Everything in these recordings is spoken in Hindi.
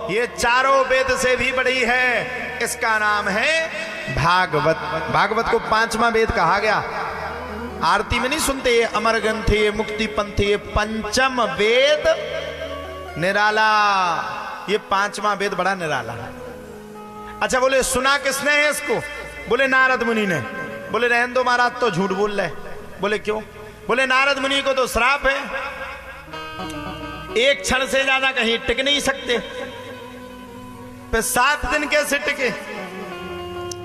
ये चारों वेद से भी बड़ी है। इसका नाम है भागवत। भागवत को 5वां वेद कहा गया। आरती में नहीं सुनते ये अमर ग्रंथ, ये मुक्ति पंथ, ये पंचम वेद निराला। ये 5वां वेद बड़ा निराला है। अच्छा बोले सुना किसने है इसको? बोले नारद मुनि ने। बोले रहन दो महाराज, तो झूठ बोल रहे। बोले क्यों? बोले नारद मुनि को तो श्राप है, एक क्षण से ज्यादा कहीं टिक नहीं सकते, फिर 7 दिन कैसे टिके?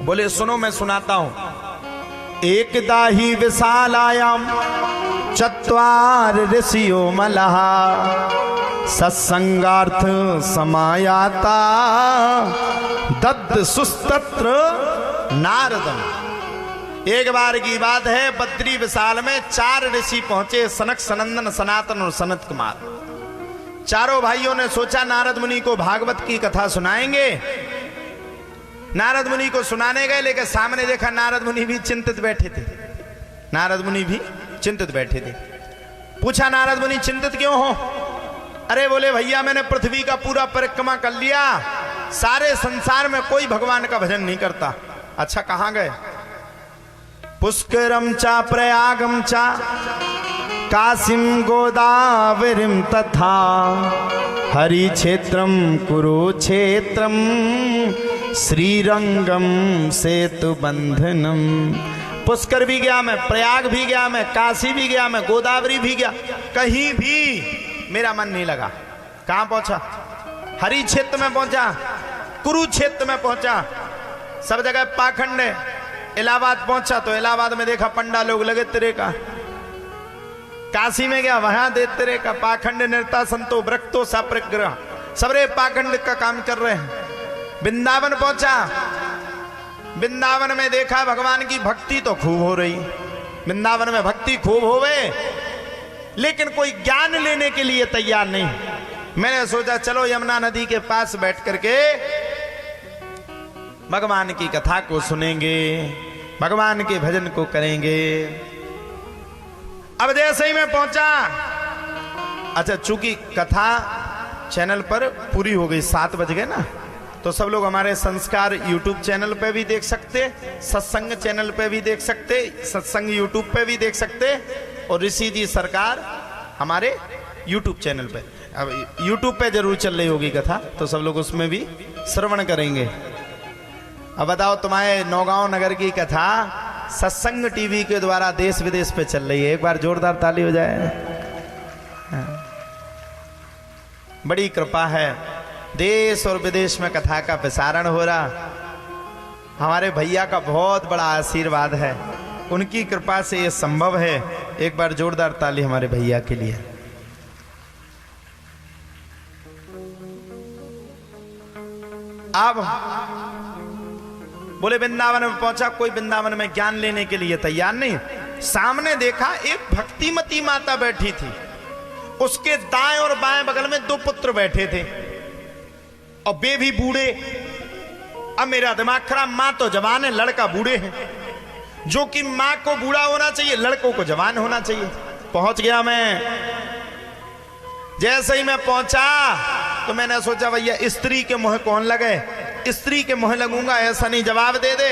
बोले सुनो मैं सुनाता हूं। एकदा ही विशालायाम चत्वार ऋषियो मलहा सत्संगार्थ समायाता दद्द सुस्तत्र नारदम। एक बार की बात है, बद्री विशाल में 4 ऋषि पहुंचे, सनक, सनंदन, सनातन और सनत कुमार। चारों भाइयों ने सोचा नारद मुनि को भागवत की कथा सुनाएंगे। नारद मुनि को सुनाने गए, लेकिन सामने देखा नारद मुनि भी चिंतित बैठे थे। नारद मुनि भी चिंतित बैठे थे। पूछा नारद मुनि चिंतित क्यों हो? अरे बोले भैया मैंने पृथ्वी का पूरा परिक्रमा कर लिया, सारे संसार में कोई भगवान का भजन नहीं करता। अच्छा कहां गए? पुष्करम चा प्रयागम चा काशीम गोदावरीम तथा हरि क्षेत्रम कुरुक्षेत्रम श्रीरंगम सेतु बंधनम। पुष्कर भी गया मैं, प्रयाग भी गया मैं, काशी भी गया मैं, गोदावरी भी गया, कहीं भी मेरा मन नहीं लगा। कहां पहुंचा? हरि क्षेत्र में पहुंचा, कुरुक्षेत्र में पहुंचा, सब जगह पाखंड है। इलाहाबाद पहुंचा तो इलाहाबाद में देखा पंडा लोग लगे तेरे का। काशी में गया, वहां दे तेरे का पाखंड निर्ता संतो व्रक्तो साप्रग्रह, सबरे पाखंड का काम कर रहे हैं। वृंदावन पहुंचा, वृंदावन में देखा भगवान की भक्ति तो खूब हो रही। वृंदावन में भक्ति खूब होवे, लेकिन कोई ज्ञान लेने के लिए तैयार नहीं। मैंने सोचा चलो यमुना नदी के पास बैठ करके भगवान की कथा को सुनेंगे, भगवान के भजन को करेंगे। अब जैसे ही मैं पहुंचा, अच्छा चूंकि कथा चैनल पर पूरी हो गई, 7 बज गए ना, तो सब लोग हमारे संस्कार यूट्यूब चैनल पे भी देख सकते, सत्संग चैनल पे भी देख सकते, सत्संग यूट्यूब पे भी देख सकते, और ऋषि जी सरकार हमारे यूट्यूब चैनल पे। अब यूट्यूब पे जरूर चल रही होगी कथा, तो सब लोग उसमें भी श्रवण करेंगे। अब बताओ तुम्हारे नौगांव नगर की कथा सत्संग टीवी के द्वारा देश विदेश पे चल रही है। एक बार जोरदार ताली हो जाए। बड़ी कृपा है, देश और विदेश में कथा का प्रसारण हो रहा। हमारे भैया का बहुत बड़ा आशीर्वाद है, उनकी कृपा से ये संभव है। एक बार जोरदार ताली हमारे भैया के लिए। अब बोले वृंदावन में पहुंचा, कोई वृंदावन में ज्ञान लेने के लिए तैयार नहीं। सामने देखा एक भक्तिमती माता बैठी थी, उसके दाएं और बाएं बगल में 2 पुत्र बैठे थे, और वे भी बूढ़े। अब मेरा दिमाग खराब, मां तो जवान है, लड़का बूढ़े हैं। जो कि मां को बूढ़ा होना चाहिए, लड़कों को जवान होना चाहिए। पहुंच गया मैं। जैसे ही मैं पहुंचा तो मैंने सोचा भैया स्त्री के मुंह कौन लगे, स्त्री के मुंह लगूंगा ऐसा नहीं, जवाब दे दे।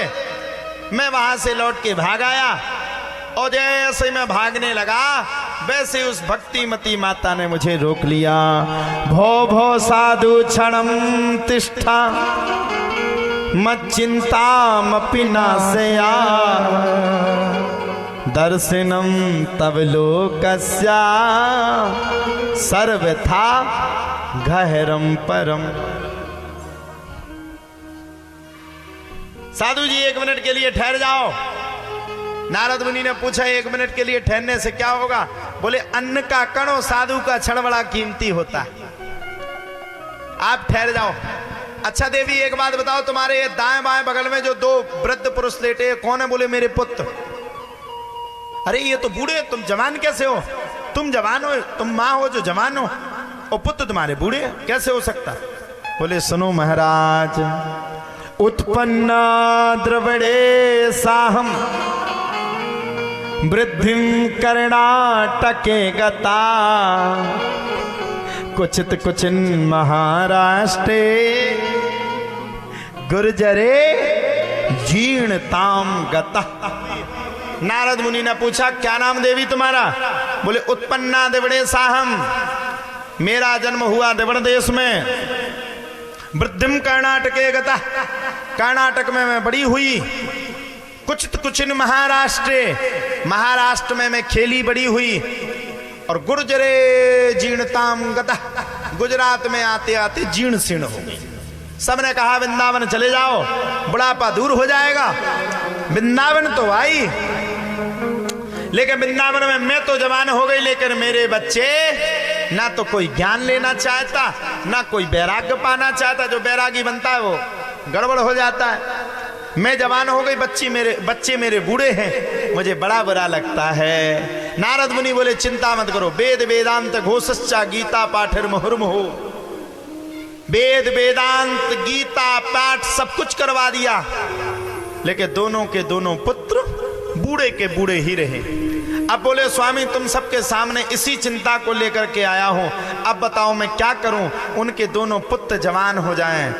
मैं वहां से लौट के भाग आया, और जैसे मैं भागने लगा वैसे उस भक्तिमती माता ने मुझे रोक लिया। भो भो साधु क्षणम तिष्ठा मच्चिंतामपि नाशया दर्शनम तव लोकस्या सर्वथा गहरम परम। साधु जी 1 मिनट के लिए ठहर जाओ। नारद मुनि ने पूछा 1 मिनट के लिए ठहरने से क्या होगा? बोले अन्न का कण और साधु का क्षण बड़ा कीमती होता है, आप ठहर जाओ। अच्छा देवी एक बात बताओ, तुम्हारे ये दाएं बाएं बगल में जो 2 वृद्ध पुरुष लेटे कौन है? बोले मेरे पुत्र। अरे ये तो बूढ़े, तुम जवान कैसे हो? तुम जवान हो, तुम माँ हो जो जवान हो, और पुत्र तुम्हारे बूढ़े, कैसे हो सकता? बोले सुनो महाराज, उत्पन्न द्रविड़े साहम वृद्धिं कर्णाटके गता कुचित कुचिन महाराष्ट्रे गुर्जरे जीर्णताम गतः। नारद मुनि ने पूछा क्या नाम देवी तुम्हारा? बोले उत्पन्ना देवड़े साहम, मेरा जन्म हुआ देवड़ देश में। वृद्धिम कर्नाटके गतः, कर्नाटक में मैं बड़ी हुई। कुचित कुचिन महाराष्ट्रे, महाराष्ट्र में मैं खेली बड़ी हुई। और गुर्जरे जीर्णताम गतः, गुजरात में आते आते जीर्ण शीर्ण हो गई। सबने कहा वृंदावन चले जाओ, बुढ़ापा दूर हो जाएगा। वृंदावन तो आई, लेकिन वृंदावन में मैं तो जवान हो गई, लेकिन मेरे बच्चे ना तो कोई ज्ञान लेना चाहता, ना कोई वैराग्य पाना चाहता। जो वैरागी बनता है वो गड़बड़ हो जाता है। मैं जवान हो गई, बच्चे मेरे बूढ़े हैं, मुझे बड़ा बुरा लगता है। नारद मुनि बोले चिंता मत करो, वेद वेदांत घोषश्चा गीता पाठर मुहुर्मुहु। वेद वेदांत गीता पाठ सब कुछ करवा दिया, लेकिन दोनों के दोनों पुत्र बूढ़े के बूढ़े ही रहे। अब बोले स्वामी तुम सबके सामने इसी चिंता को लेकर के आया हूं, अब बताओ मैं क्या करूं, उनके दोनों पुत्र जवान हो जाएं।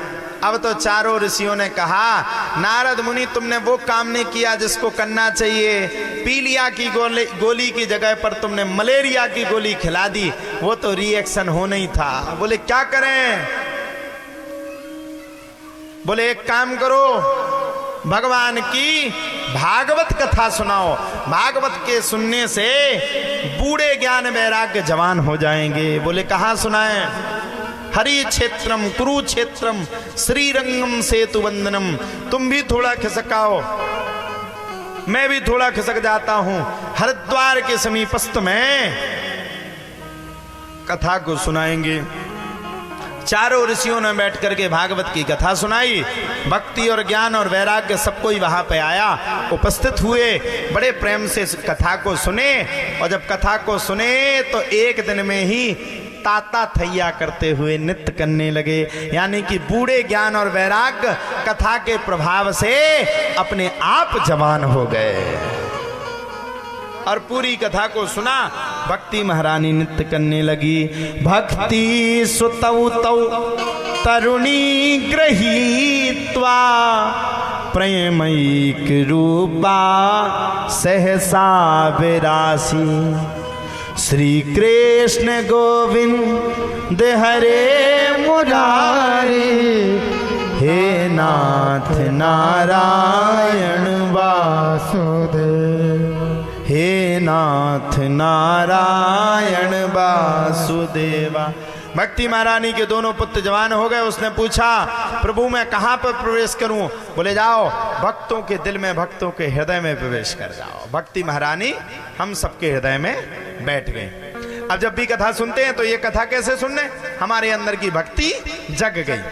अब तो चारों ऋषियों ने कहा नारद मुनि तुमने वो काम नहीं किया जिसको करना चाहिए। पीलिया की गोली की जगह पर तुमने मलेरिया की गोली खिला दी, वो तो रिएक्शन होना ही था। बोले क्या करें? बोले एक काम करो, भगवान की भागवत कथा सुनाओ। भागवत के सुनने से बूढ़े ज्ञान वैराग्य जवान हो जाएंगे। बोले कहाँ सुनाएं? हरि क्षेत्रम कुरुक्षेत्रम श्रीरंगम सेतु वंदनम। तुम भी थोड़ा खिसकाओ, मैं भी थोड़ा खिसक जाता हूं। हरिद्वार के समीपस्थ में कथा को सुनाएंगे। चारों ऋषियों ने बैठ करके भागवत की कथा सुनाई। भक्ति और ज्ञान और वैराग्य सब कोई वहां पे आया, उपस्थित हुए, बड़े प्रेम से कथा को सुने। और जब कथा को सुने तो एक दिन में ही ताता थैया करते हुए नृत्य करने लगे। यानी कि बूढ़े ज्ञान और वैराग्य कथा के प्रभाव से अपने आप जवान हो गए। और पूरी कथा को सुना, भक्ति महारानी नृत्य करने लगी। भक्ति सुतौ तौ तरुणी गृहीत्वा प्रेमैक रूपा सहसा विरासी। श्री कृष्ण गोविंद हरे मुरारे, हे नाथ नारायण वासुदेव, हे नाथ नारायण वासुदेवा। भक्ति महारानी के दोनों पुत्र जवान हो गए। उसने पूछा प्रभु मैं कहाँ पर प्रवेश करूं? बोले जाओ भक्तों के दिल में, भक्तों के हृदय में प्रवेश कर जाओ। भक्ति महारानी हम सबके हृदय में बैठ गए। अब जब भी कथा सुनते हैं तो ये कथा कैसे सुनने? हमारे अंदर की भक्ति जग गई।